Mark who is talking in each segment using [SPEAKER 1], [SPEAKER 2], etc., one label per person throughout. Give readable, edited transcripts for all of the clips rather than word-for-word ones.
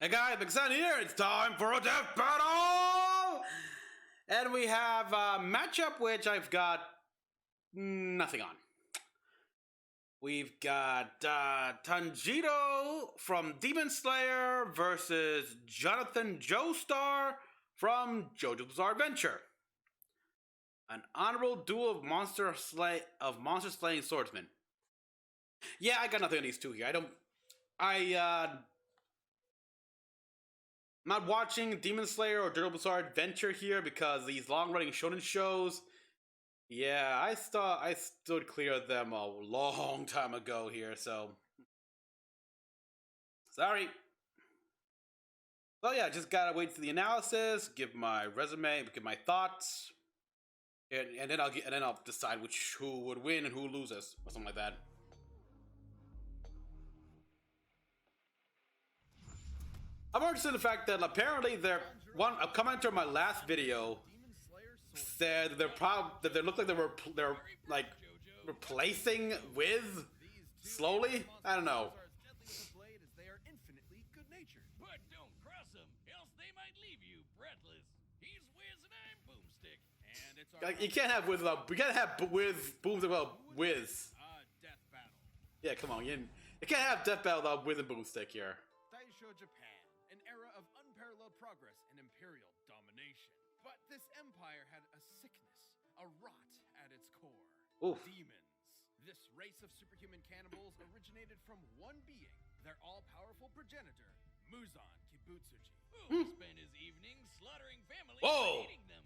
[SPEAKER 1] Hey guys, Mecha-san here. It's time for a death battle, and we have a matchup which I've got nothing on. We've got Tanjiro from Demon Slayer versus Jonathan Joestar from JoJo's Bizarre Adventure. An honorable duel of monster slaying swordsmen. Yeah, I got nothing on these two here. I'm not watching Demon Slayer or JoJo's Bizarre Adventure here because these long-running shonen shows. Yeah, I stood clear of them a long time ago here, so sorry. So yeah, just gotta wait for the analysis, give my resume, give my thoughts, and then I'll decide who would win and who loses or something like that. I'm more interested in the fact that apparently a commenter in my last video said that they look like they're like replacing with slowly. I don't know.
[SPEAKER 2] But don't cross them, else they might leave you breathless. He's Wiz and I'm Boomstick. And it's our
[SPEAKER 1] You can't have with you can't have with booms about Wiz.
[SPEAKER 2] death battle.
[SPEAKER 1] Yeah, come on, you can't have death battle without Wiz and Boomstick here.
[SPEAKER 2] Daisho Japan, an era of unparalleled progress and imperial domination. But this empire had a sickness, a rot at its core.
[SPEAKER 1] Oof.
[SPEAKER 2] Demons. This race of superhuman cannibals originated from one being, their all-powerful progenitor, Muzan Kibutsuji, who spent his evenings slaughtering families
[SPEAKER 1] Whoa!
[SPEAKER 2] and eating them,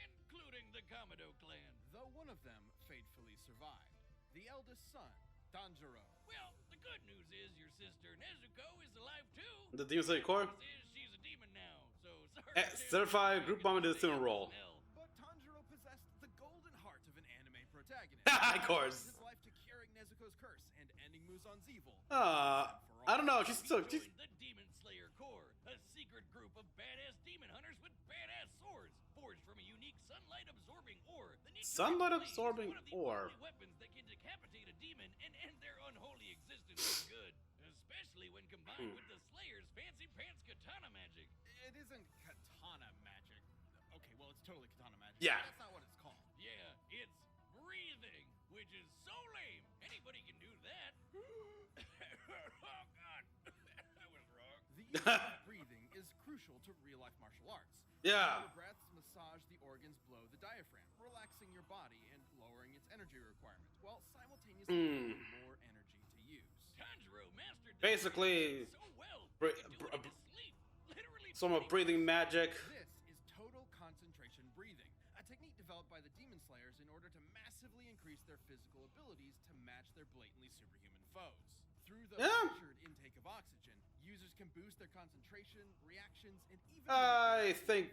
[SPEAKER 2] including the Kamado clan. Though one of them fatefully survived, the eldest son, Tanjiro. Well, the good news is your sister Nezuko is alive too.
[SPEAKER 1] The Demon Slayer core.
[SPEAKER 2] She's a demon now, so sorry.
[SPEAKER 1] Certified group bomb into the cinema roll.
[SPEAKER 2] But Tanjiro possessed the golden heart of an anime protagonist.
[SPEAKER 1] Of course.
[SPEAKER 2] His life to curing Nezuko's curse and ending Muzan's evil.
[SPEAKER 1] I don't know. She's
[SPEAKER 2] The Demon Slayer Corps, a secret group of badass demon hunters with badass swords, forged from a unique sunlight-absorbing ore.
[SPEAKER 1] Sunlight-absorbing ore.
[SPEAKER 2] Weapons that can decapitate a demon and end their unholy existence for good, especially when combined with the Slayer's fancy pants katana magic. It isn't katana magic. Okay, well, it's totally katana magic.
[SPEAKER 1] Yeah.
[SPEAKER 2] That's not what it's called. Yeah, it's breathing, which is so lame. Anybody can do that. Oh, God. I was wrong. The use of breathing is crucial to real-life martial arts.
[SPEAKER 1] Yeah.
[SPEAKER 2] Your breaths massage the organs below the diaphragm, relaxing your body and lowering its energy requirements, while simultaneously giving more energy to use. Tanjiro mastered
[SPEAKER 1] Basically,
[SPEAKER 2] so well. Literally
[SPEAKER 1] some of breathing magic.
[SPEAKER 2] This is total concentration breathing, a technique developed by the Demon Slayers in order to massively increase their physical abilities to match their blatantly superhuman foes. Through the measured intake of oxygen, users can boost their concentration, reactions, and even
[SPEAKER 1] I think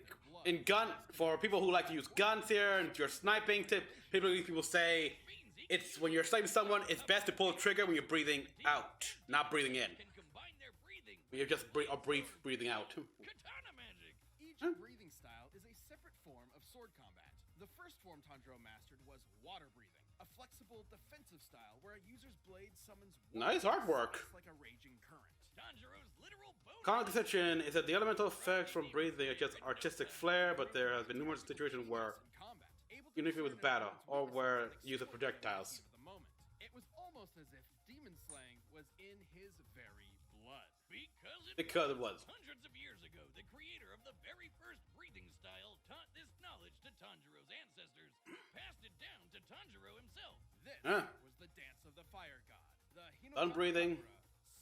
[SPEAKER 1] for people who like to use guns here and your sniping tip, people say it's when you're sniping someone, it's best to pull the trigger when you're breathing out, not breathing in.
[SPEAKER 2] can combine their breathing.
[SPEAKER 1] You're just breathing out.
[SPEAKER 2] Katana magic. Each breathing style is a separate form of sword combat. The first form Tanjiro mastered was water breathing, a flexible defensive style where a user's blade summons
[SPEAKER 1] Nice artwork.
[SPEAKER 2] like a raging current. Tanjiro's literal bone.
[SPEAKER 1] Common conception is that the elemental effects from breathing are just artistic flair, but there have been numerous situations where
[SPEAKER 2] in combat, able to
[SPEAKER 1] uniquely with
[SPEAKER 2] discern
[SPEAKER 1] battle,
[SPEAKER 2] opponent's
[SPEAKER 1] or
[SPEAKER 2] weaknesses
[SPEAKER 1] where
[SPEAKER 2] with a
[SPEAKER 1] use of
[SPEAKER 2] single
[SPEAKER 1] projectiles.
[SPEAKER 2] heat of the moment. It was almost as if demon slaying was in his very blood.
[SPEAKER 1] Because it was.
[SPEAKER 2] Hundreds of years ago, the creator of the very first breathing style taught this knowledge to Tanjiro's ancestors, who passed it down to Tanjiro himself. This was the dance of the fire god, the
[SPEAKER 1] Sun breathing.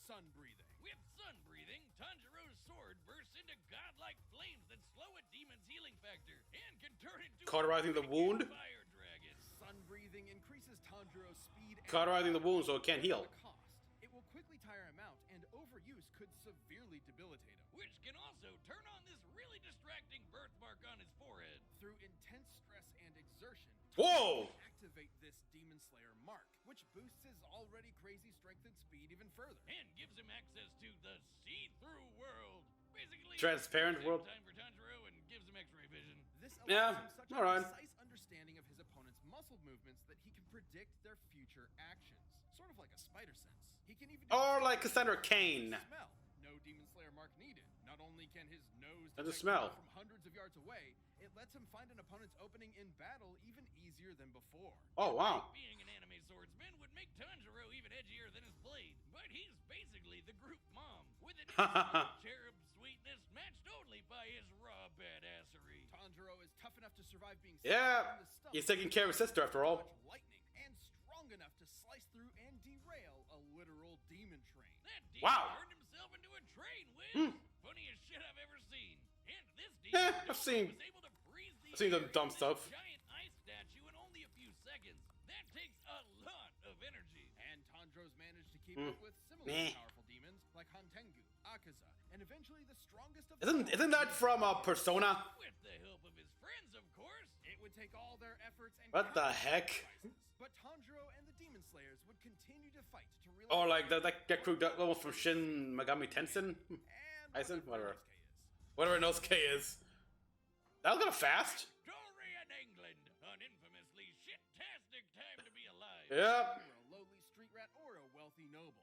[SPEAKER 2] Sun breathing. With sun breathing, Tanjiro's sword bursts into godlike flames that slow a demon's healing factor and can turn into
[SPEAKER 1] Cauterizing the wound.
[SPEAKER 2] fire dragon. Sun breathing increases Tanjiro's speed and
[SPEAKER 1] Cauterizing the wound so it can't heal.
[SPEAKER 2] the cost. It will quickly tire him out, and overuse could severely debilitate him. Which can also turn on this really distracting birthmark on his forehead. Through intense stress and exertion,
[SPEAKER 1] Whoa!
[SPEAKER 2] activate this Demon Slayer mark, which boosts his already crazy strength and speed even further. And gives him access to the see-through world. Basically,
[SPEAKER 1] Transparent
[SPEAKER 2] saves
[SPEAKER 1] world.
[SPEAKER 2] time for Tanjiro and gives him X-ray vision. This
[SPEAKER 1] Yeah,
[SPEAKER 2] allows him such
[SPEAKER 1] all
[SPEAKER 2] a
[SPEAKER 1] right.
[SPEAKER 2] precise understanding of his opponent's muscle movements that he can predict their future actions. Sort of like a spider sense. He can even do
[SPEAKER 1] Or like Cassandra Cain.
[SPEAKER 2] smell. No Demon Slayer mark needed. Not only can his nose
[SPEAKER 1] And the
[SPEAKER 2] detect
[SPEAKER 1] smell.
[SPEAKER 2] from hundreds of yards away, it lets him find an opponent's opening in battle even easier than before.
[SPEAKER 1] Oh, wow.
[SPEAKER 3] Being an anime swordsman would make Tanjiro even edgier than his blade, but he's basically the group mom, with an innocent cherub sweetness matched only by his raw badassery.
[SPEAKER 2] Tanjiro is tough enough to survive being
[SPEAKER 1] Yeah,
[SPEAKER 2] stabbed in the stomach,
[SPEAKER 1] he's taking care of his sister after all.
[SPEAKER 2] dodge lightning, and strong enough to slice through and derail a literal demon train.
[SPEAKER 3] That demon
[SPEAKER 1] Wow.
[SPEAKER 3] turned himself into a train, Wiz.
[SPEAKER 1] Hmm.
[SPEAKER 3] Funniest shit I've ever seen. And this
[SPEAKER 1] Eh,
[SPEAKER 3] demon
[SPEAKER 1] I've seen-
[SPEAKER 3] was able to freeze the
[SPEAKER 1] I've seen some
[SPEAKER 3] air
[SPEAKER 1] dumb
[SPEAKER 3] with
[SPEAKER 1] stuff.
[SPEAKER 3] a giant ice statue in only a few seconds. That takes a lot of energy.
[SPEAKER 2] And Tanjiro's managed to keep
[SPEAKER 1] Hmm.
[SPEAKER 2] up with similarly
[SPEAKER 1] Meh.
[SPEAKER 2] powerful demons like Hantengu, Akaza, and eventually the strongest of
[SPEAKER 1] Isn't that from Persona?
[SPEAKER 3] With the help of his friends, of course.
[SPEAKER 2] It would take all their efforts and
[SPEAKER 1] What the
[SPEAKER 2] countless
[SPEAKER 1] heck?
[SPEAKER 2] sacrifices, but Tanjiro and the Demon Slayers would continue to fight to realize
[SPEAKER 1] Oh, like that crew that one from Shin Megami Tensei?
[SPEAKER 2] and
[SPEAKER 1] Aizen? Whatever.
[SPEAKER 2] Inosuke is.
[SPEAKER 1] Whatever Inosuke is. That was kind of fast.
[SPEAKER 3] Victoria in England. An infamously shit-tastic time to be alive.
[SPEAKER 1] Yep.
[SPEAKER 2] You're a lowly street rat or a wealthy noble.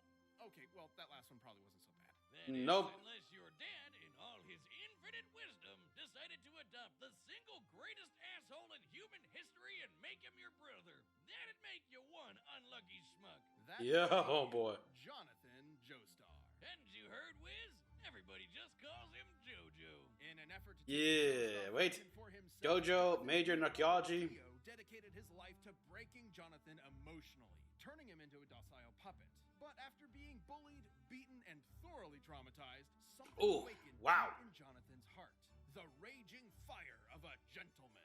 [SPEAKER 2] Okay, well, that last one probably wasn't so bad.
[SPEAKER 3] That is,
[SPEAKER 1] Nope.
[SPEAKER 3] unless your dad, in all his infinite wisdom, decided to adopt the single greatest asshole in human history and make him your brother. That'd make you one unlucky schmuck.
[SPEAKER 2] That
[SPEAKER 1] Yeah,
[SPEAKER 2] would be
[SPEAKER 1] oh boy.
[SPEAKER 2] Jonathan Joestar.
[SPEAKER 3] Hadn't you heard, Wiz? Everybody just calls him JoJo.
[SPEAKER 2] In an effort to
[SPEAKER 1] Yeah,
[SPEAKER 2] take
[SPEAKER 1] wait.
[SPEAKER 2] Jonathan for himself,
[SPEAKER 1] JoJo,
[SPEAKER 2] Jonathan
[SPEAKER 1] major in archaeology.
[SPEAKER 2] Dio dedicated his life to breaking Jonathan emotionally, turning him into a docile puppet. But after being bullied, beaten, and thoroughly traumatized, something
[SPEAKER 1] Ooh,
[SPEAKER 2] awakened
[SPEAKER 1] wow.
[SPEAKER 2] deep in Jonathan's heart. The raging fire of a gentleman.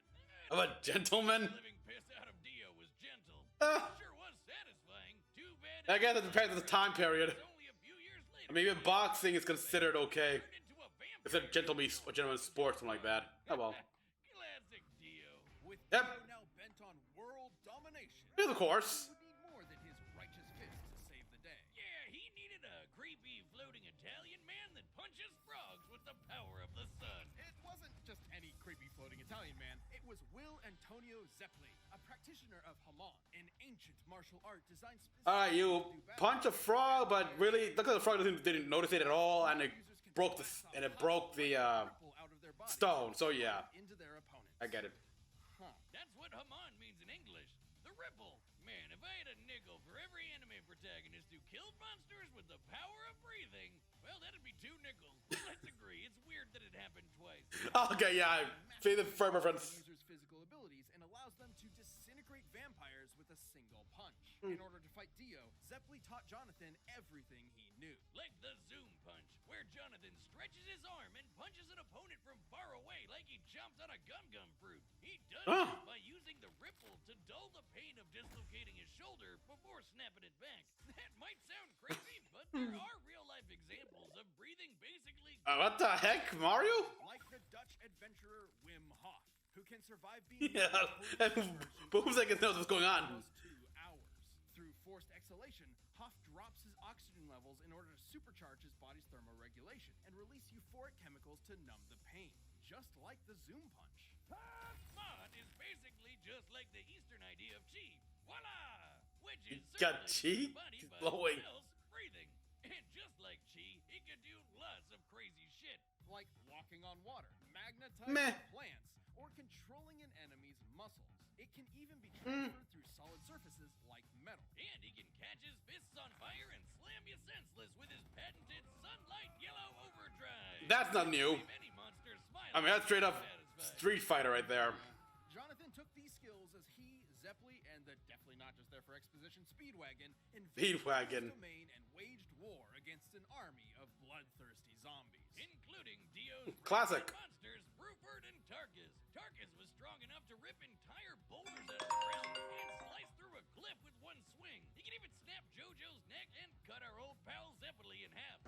[SPEAKER 1] Of a gentleman?
[SPEAKER 3] Living piss out of Dio was gentle.
[SPEAKER 1] Uh.
[SPEAKER 3] Sure was satisfying. Too bad.
[SPEAKER 1] I guess it depends on the time period.
[SPEAKER 3] It's only a few years later.
[SPEAKER 1] I mean, even boxing is considered okay.
[SPEAKER 3] Turned into a vampire.
[SPEAKER 1] It's a gentleman sport, something like that. Oh well.
[SPEAKER 3] Classic Dio.
[SPEAKER 2] With
[SPEAKER 1] Yep.
[SPEAKER 2] Dio now bent on world domination,
[SPEAKER 1] Yes, of course.
[SPEAKER 2] he would need more than his righteous fist to save the day.
[SPEAKER 3] Yeah, he needed a creepy floating Italian man that punches frogs with the power of the sun.
[SPEAKER 2] It wasn't just any creepy floating Italian man. It was Will Antonio Zeppeli, a practitioner of Hamon, an ancient martial art designed specifically
[SPEAKER 1] Alright, you
[SPEAKER 2] to do battle.
[SPEAKER 1] punch a frog, but really, look at the frog didn't notice it at all, and it
[SPEAKER 2] Users can
[SPEAKER 1] broke the
[SPEAKER 2] blast a
[SPEAKER 1] and it
[SPEAKER 2] hot
[SPEAKER 1] broke the
[SPEAKER 2] ripple out of their bodies
[SPEAKER 1] stone. So yeah,
[SPEAKER 2] into their opponents.
[SPEAKER 1] I get it.
[SPEAKER 2] Huh.
[SPEAKER 3] That's what Hamon means in English. The ripple. Man, if I had a nickel for every anime protagonist who killed monsters with the power of breathing, well, that'd be 2 nickels. Let's agree. It's weird that it happened twice.
[SPEAKER 1] Okay, yeah, I see the frame reference.
[SPEAKER 2] Users' physical abilities and allows them to disintegrate vampires with a single punch.
[SPEAKER 1] Hmm.
[SPEAKER 2] In order to fight Dio, Zeppeli taught Jonathan everything he knew.
[SPEAKER 3] Like the zoom punch, where Jonathan stretches his arm and punches an opponent from far away like he jumps on a gum-gum fruit. He does
[SPEAKER 1] Huh.
[SPEAKER 3] this by using the ripple to dull the pain of dislocating his shoulder before snapping it back. That might sound crazy, but there are real-life examples of breathing basically...
[SPEAKER 1] What the heck, Mario?
[SPEAKER 2] Like the Dutch adventurer Wim Hof, who can survive being
[SPEAKER 1] Yeah, and Boom Seconds knows what's going on.
[SPEAKER 2] almost 2 hours. Through forced exhalation, Hoff drops his oxygen levels in order to supercharge his body's thermoregulation and release euphoric chemicals to numb the pain, just like the Zoom punch.
[SPEAKER 3] Mon is basically just like the Eastern idea of chi. Voila! Which is
[SPEAKER 1] Got
[SPEAKER 3] circulating
[SPEAKER 1] chi?
[SPEAKER 3] the body
[SPEAKER 1] He's
[SPEAKER 3] by
[SPEAKER 1] blowing.
[SPEAKER 3] cells breathing. And just like chi, he can do lots of crazy shit.
[SPEAKER 2] Like walking on water, magnetizing
[SPEAKER 1] Meh.
[SPEAKER 2] plants, or controlling an enemy's muscles. It can even be
[SPEAKER 1] Hmm.
[SPEAKER 2] transferred through solid surfaces like metal.
[SPEAKER 3] And he can catch his fists on fire and slam you senseless with his patented sunlight yellow overdrive.
[SPEAKER 1] That's not new.
[SPEAKER 3] Leave any monster smiling
[SPEAKER 1] I mean, that's straight up
[SPEAKER 3] satisfied.
[SPEAKER 1] Street Fighter right there.
[SPEAKER 2] Jonathan took these skills as he, Zeppeli, and the definitely not just there for exposition Speedwagon
[SPEAKER 1] Speedwagon.
[SPEAKER 2] the domain and waged war against an army of bloodthirsty zombies.
[SPEAKER 3] Including Dio's
[SPEAKER 1] Classic.
[SPEAKER 3] monsters, Bruford and Tarkus. Tarkus was strong enough to rip entire boulders out of the ground and slice through a cliff with one swing. He could even snap JoJo's neck and cut our old pal Zeppeli in half.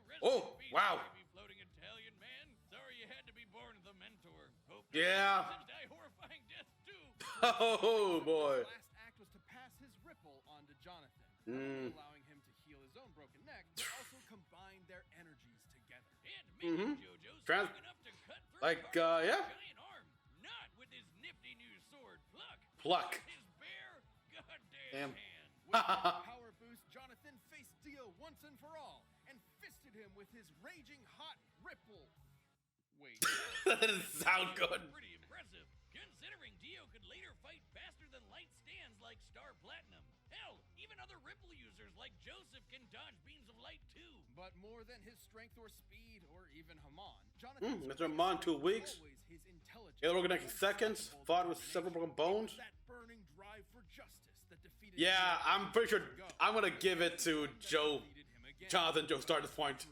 [SPEAKER 3] Rest
[SPEAKER 1] Oh,
[SPEAKER 3] in peace,
[SPEAKER 1] wow.
[SPEAKER 3] baby floating Italian man. Sorry you had to be born the mentor. Hope
[SPEAKER 1] Yeah.
[SPEAKER 3] to die horrifying death too.
[SPEAKER 1] Oh boy.
[SPEAKER 2] His last act was to pass his ripple onto Jonathan,
[SPEAKER 1] Mm.
[SPEAKER 2] allowing him to heal his own broken neck, but also combine their energies together.
[SPEAKER 3] And making JoJo
[SPEAKER 1] Trans-
[SPEAKER 3] strong enough to cut through
[SPEAKER 1] like,
[SPEAKER 3] Tarkus'
[SPEAKER 1] yeah.
[SPEAKER 3] giant arm. Not with his nifty new sword, Pluck.
[SPEAKER 1] Pluck.
[SPEAKER 3] His bare
[SPEAKER 1] Damn.
[SPEAKER 3] goddamn hand.
[SPEAKER 2] With that power boost, Jonathan faced Dio once and for all and fisted him with his raging hot Ripple. Wait.
[SPEAKER 1] That didn't sound good.
[SPEAKER 3] Pretty impressive, considering Dio could later fight faster than light stands like Star Platinum. Hell, even other Ripple users like Joseph can dodge beams of light too.
[SPEAKER 2] But more than his strength or speed, or even Haman, Jonathan.
[SPEAKER 1] Mr. Haman, 2 weeks.
[SPEAKER 2] Always his intelligence.
[SPEAKER 1] Halo organic seconds. Fought with several broken bones.
[SPEAKER 2] That burning drive for justice that defeated
[SPEAKER 1] Yeah, I'm pretty sure I'm gonna give it to Jonathan Joestar at this point.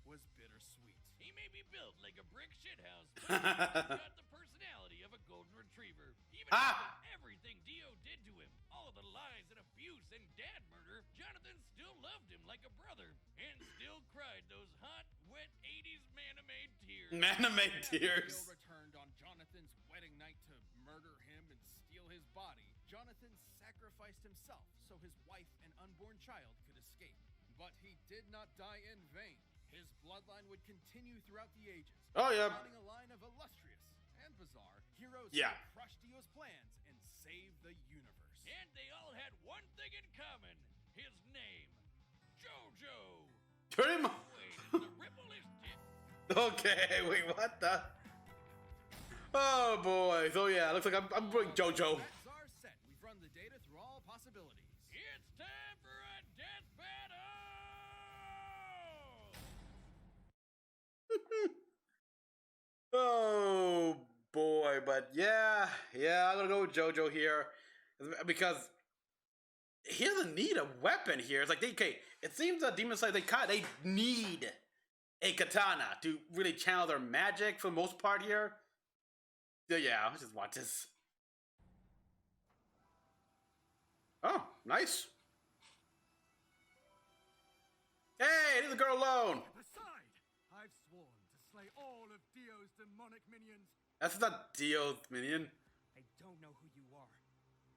[SPEAKER 2] Was bittersweet.
[SPEAKER 3] He may be built like a brick shithouse, but he's got the personality of a golden retriever. Even after everything Dio did to him, all the lies and abuse and dad murder, Jonathan still loved him like a brother, and still cried those hot, wet 80s man-made tears.
[SPEAKER 1] Man-made tears.
[SPEAKER 2] Dio returned on Jonathan's wedding night to murder him and steal his body. Jonathan sacrificed himself so his wife and unborn child could escape. But he did not die in vain. His bloodline would continue throughout the ages.
[SPEAKER 1] Oh, yeah.
[SPEAKER 2] Founding a line of illustrious and bizarre heroes
[SPEAKER 1] Yeah.
[SPEAKER 2] who crush Dio's plans and save the universe.
[SPEAKER 3] And they all had one thing in common. His name, JoJo.
[SPEAKER 1] Pretty much.
[SPEAKER 3] Wait, the ripple is dead.
[SPEAKER 1] Okay, wait, what the? Oh boy. So yeah, looks like I'm putting JoJo.
[SPEAKER 2] That's our set. We've run the data through all possibilities.
[SPEAKER 3] It's time for a death battle!
[SPEAKER 1] Oh boy, but yeah, I'm gonna go with JoJo here because he doesn't need a weapon here. It's like it seems that Demon Slayer they need a katana to really channel their magic for the most part here. So yeah, I just want this. Oh, nice. Hey, leave the girl alone.
[SPEAKER 4] Aside, I've sworn to slay all of Dio's demonic minions.
[SPEAKER 1] That's not Dio's minion.
[SPEAKER 4] I don't know who you are,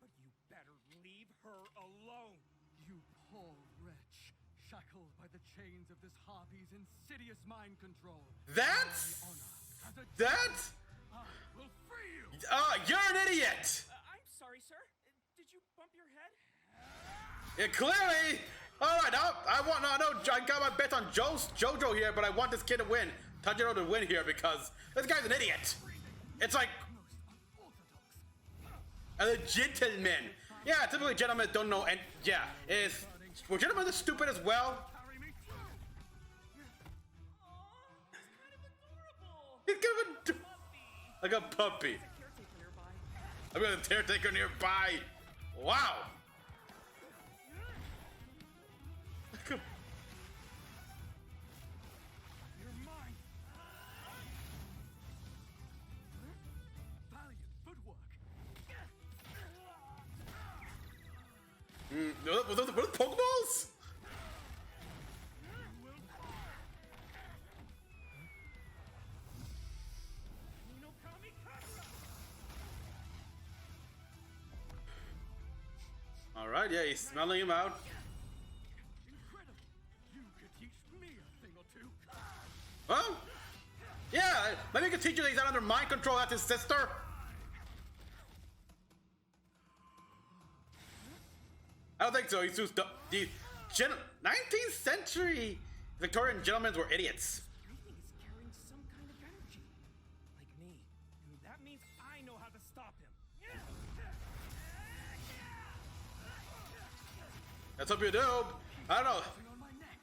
[SPEAKER 4] but you better leave her alone. You poor wretch, shackled by the chains of this harpy's insidious mind control.
[SPEAKER 1] That's
[SPEAKER 4] My honor as a
[SPEAKER 1] that's.
[SPEAKER 4] I will free you.
[SPEAKER 1] You're an idiot.
[SPEAKER 5] I'm sorry, sir. Did you bump your head?
[SPEAKER 1] Yeah, clearly. All right, now I got my bet on JoJo here, but I want this kid to win, Tanjiro to win here because this guy's an idiot. It's like a gentleman. Yeah, typically gentlemen don't know, and yeah, were gentlemen this stupid as well?
[SPEAKER 4] Carry me through.
[SPEAKER 5] It's kind of adorable.
[SPEAKER 1] He's kind of like a puppy.
[SPEAKER 5] Caretaker nearby.
[SPEAKER 1] I've got a caretaker nearby. Wow.
[SPEAKER 4] You're mine. Valiant footwork.
[SPEAKER 1] Were those Pokeballs?
[SPEAKER 5] No kamikaze.
[SPEAKER 1] All right, yeah, he's smelling him out.
[SPEAKER 4] Incredible. You could teach me a thing or two.
[SPEAKER 1] Well, yeah, maybe he can teach you that he's not under mind control. That's his sister. I don't think so. He's just the 19th century Victorian gentlemen were idiots.
[SPEAKER 5] Everything is carrying some kind of energy. Like me. And that means I know how to stop him.
[SPEAKER 1] Let's hope you do. I don't know.
[SPEAKER 4] Thing on my neck.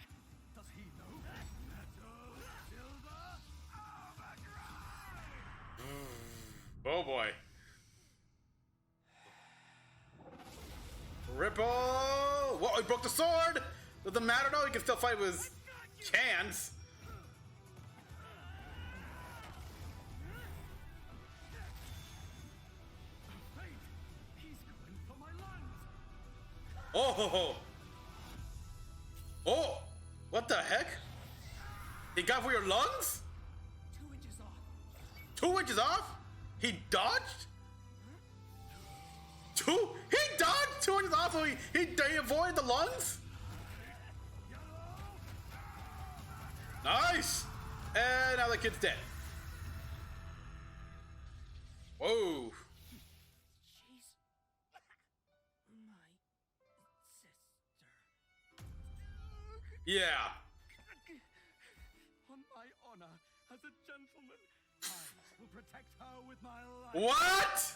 [SPEAKER 4] Does he know? Metal, silver, overdrive.
[SPEAKER 1] Oh boy. Ripple! Whoa, he broke the sword! Doesn't matter though, he can still fight with his cans.
[SPEAKER 4] Wait, he's going for my lungs.
[SPEAKER 1] Oh, ho, ho. Oh, what the heck? He got for your lungs?
[SPEAKER 5] 2 inches off.
[SPEAKER 1] 2 inches off? He dodged? He dodged 2 inches off, so he avoided the lungs? Nice! And now the kid's dead. Whoa.
[SPEAKER 5] She's my sister.
[SPEAKER 1] Yeah.
[SPEAKER 4] On my honor, will protect her with my life.
[SPEAKER 1] What?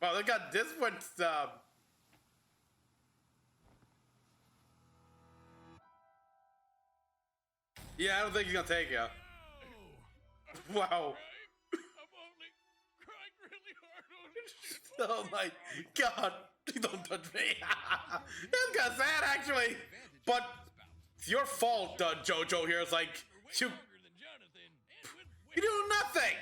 [SPEAKER 1] Well, they got this one. Yeah, I don't think he's gonna take you. Wow.
[SPEAKER 3] I'm only crying really hard on this.
[SPEAKER 1] Oh my god. Don't touch me. It's kind of sad, actually. But it's your fault, JoJo here. It's like, you do nothing.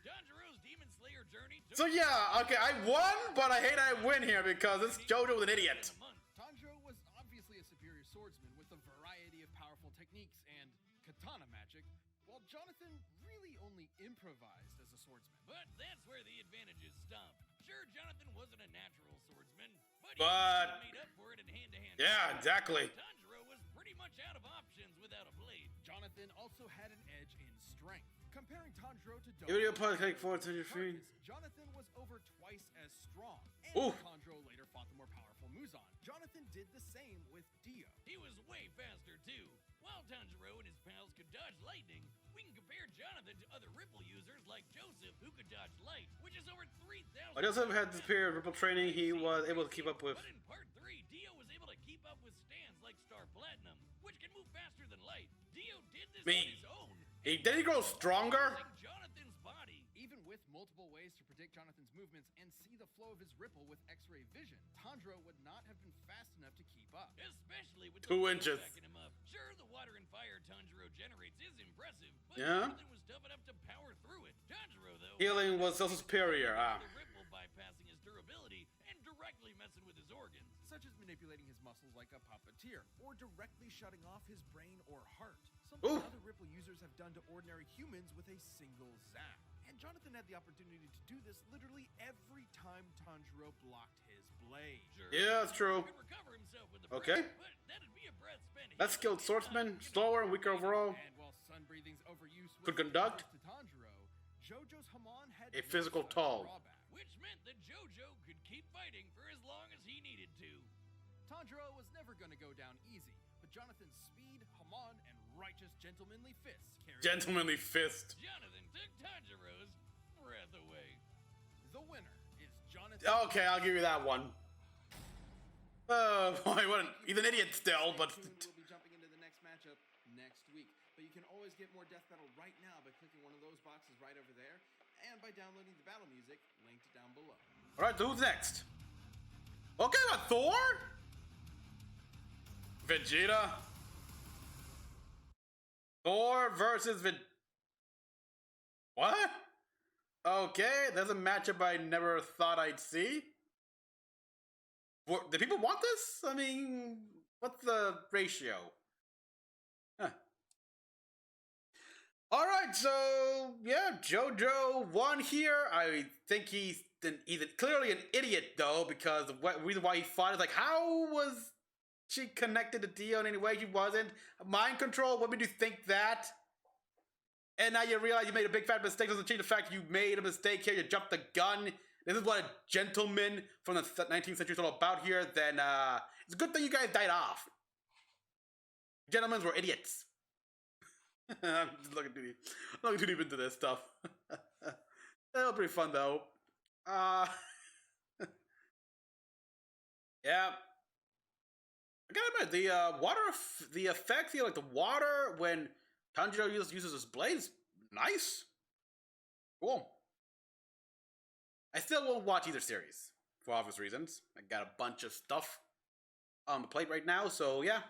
[SPEAKER 3] Tanjiro's Demon Slayer journey took
[SPEAKER 1] So yeah, okay, I won, but I hate I win here because this JoJo was an idiot.
[SPEAKER 2] Tanjiro was obviously a superior swordsman with a variety of powerful techniques and katana magic, while Jonathan really only improvised as a swordsman.
[SPEAKER 3] But that's where the advantages stop. Sure, Jonathan wasn't a natural swordsman, but he made up for it in hand-to-hand
[SPEAKER 1] Yeah,
[SPEAKER 3] combat.
[SPEAKER 1] exactly.
[SPEAKER 3] Tanjiro was pretty much out of options without a blade.
[SPEAKER 2] Jonathan also had an edge in strength. Comparing Tanjiro to
[SPEAKER 1] Video
[SPEAKER 2] Dodo,
[SPEAKER 1] part click forward to your feet.
[SPEAKER 2] Jonathan was over twice as strong, and
[SPEAKER 1] Ooh.
[SPEAKER 2] Tanjiro later fought the more powerful Muzan. Jonathan did the same with Dio.
[SPEAKER 3] He was way faster, too. While Tanjiro and his pals could dodge lightning, we can compare Jonathan to other Ripple users like Joseph, who could dodge light, which is over 3,000.
[SPEAKER 1] I Joseph had this period of Ripple training he was able to keep up with.
[SPEAKER 3] But in part 3, Dio was able to keep up with stands like Star Platinum, which can move faster than light. Dio did this on his own.
[SPEAKER 1] Did he grow stronger?
[SPEAKER 3] using Jonathan's body.
[SPEAKER 2] Even with multiple ways to predict Jonathan's movements and see the flow of his ripple with X-ray vision, Tanjiro would not have been fast enough to keep up.
[SPEAKER 3] Especially with
[SPEAKER 1] 2
[SPEAKER 3] the
[SPEAKER 1] inches.
[SPEAKER 3] backing him up. Sure, the water and fire Tanjiro generates is impressive, but
[SPEAKER 1] Yeah.
[SPEAKER 3] Jonathan was tough enough to power through it. Tanjiro, though,
[SPEAKER 1] Healing was also superior.
[SPEAKER 3] the ripple bypassing his durability and directly messing with his organs.
[SPEAKER 2] Such as manipulating his muscles like a puppeteer, or directly shutting off his brain or heart. Something
[SPEAKER 1] Ooh.
[SPEAKER 2] other Ripple users have done to ordinary humans with a single zap. And Jonathan had the opportunity to do this literally every time Tanjiro blocked his blade.
[SPEAKER 3] Sure,
[SPEAKER 1] Yeah, that's true.
[SPEAKER 3] he could recover himself with the
[SPEAKER 1] Okay.
[SPEAKER 3] breath, but that'd be a breath spent.
[SPEAKER 1] Less skilled swordsman, slower and weaker overall.
[SPEAKER 2] And while Sun Breathing's overuse was
[SPEAKER 1] Could conduct.
[SPEAKER 2] dangerous to Tanjiro, JoJo's Hamon had
[SPEAKER 1] A
[SPEAKER 2] no
[SPEAKER 1] physical
[SPEAKER 2] such
[SPEAKER 1] toll.
[SPEAKER 2] drawback.
[SPEAKER 3] Which meant that JoJo could keep fighting for as long as he needed to.
[SPEAKER 2] Tanjiro was never going to go down easy, but Jonathan's speed, Hamon, and righteous gentlemanly fists carried
[SPEAKER 1] Gentlemanly fist.
[SPEAKER 3] Jonathan took Tanjiro's breath away.
[SPEAKER 2] The winner is Jonathan.
[SPEAKER 1] Okay, I'll give you that one. Boy, what he's an idiot still, but
[SPEAKER 2] We'll be jumping into the next matchup next week, but you can always get more Death Battle right now by clicking one of those boxes right over there, and by downloading the battle music linked down below.
[SPEAKER 1] alright, so who's next? Okay, got Thor? Vegeta? Thor versus What? Okay, there's a matchup I never thought I'd see. Do people want this? I mean, what's the ratio? Huh. Alright, so, yeah, JoJo won here. I think he's clearly an idiot, though, because the reason why he fought is like, how was she connected to Dio in any way? She wasn't. Mind control, what made you think that? And now you realize you made a big fat mistake. Doesn't change the fact you made a mistake here. You jumped the gun. This is what a gentleman from the 19th century is all about here. Then it's a good thing you guys died off. Gentlemen were idiots. I'm just looking too deep into this stuff. That was pretty fun though. Yeah. I gotta admit, the effects here, like the water when Tanjiro uses his blades, nice. Cool. I still won't watch either series, for obvious reasons. I got a bunch of stuff on the plate right now, so yeah.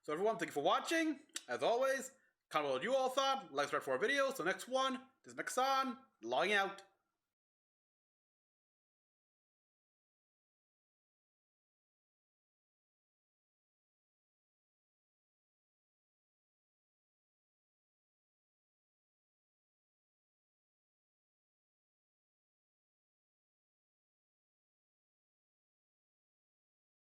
[SPEAKER 1] So everyone, thank you for watching. As always, comment what you all thought, like, subscribe for our videos. So next one, this is Mecha-san, logging out.